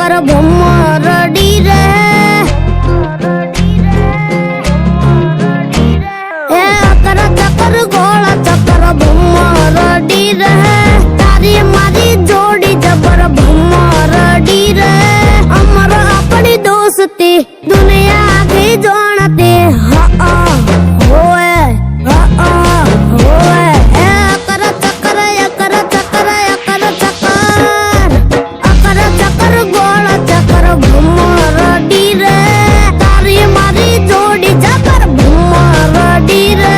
चक्कर भमरडी रे ए अकर चक्कर गोला चक्कर भमरडी रे तारी मारी जोड़ी जबर भमरडी रे अमर अपनी दोस्ती दुनिया की जानते होए ए अकर चक्कर गोला चक्कर भमरडी रे तारी मारी जोड़ी जबर भमरडी रे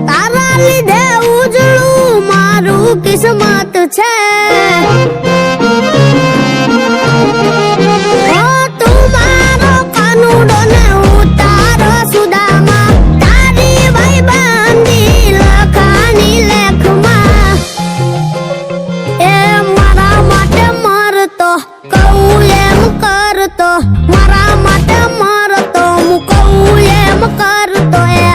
तारा लीधे उजळू मारू किस्मत छे तुम्हारो कानूडो ने उतारो सुदामा तारी भाई बंदी लखानी लेखमा ए मारा माटे मरतो कहूं एम करतो मारा माटे मरतो मु कहूं एम करतो ए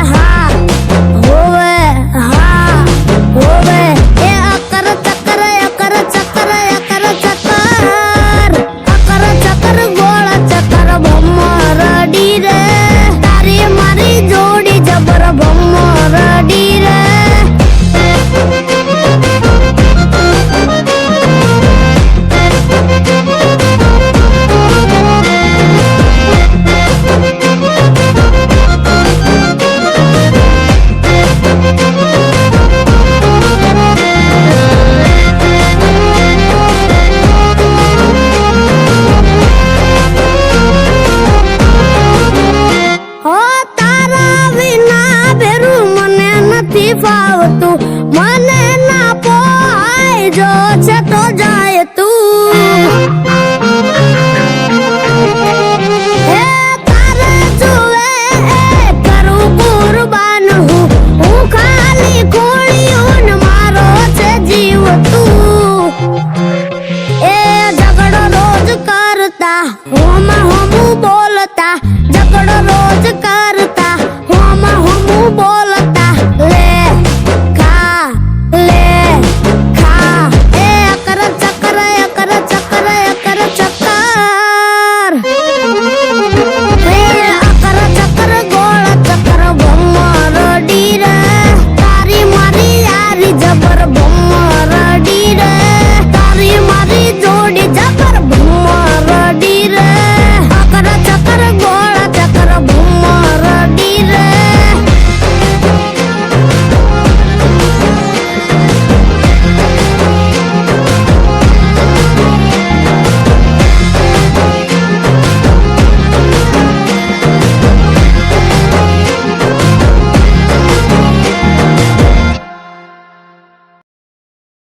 फावतू मने ना पोहाय जो छे तो जाए तू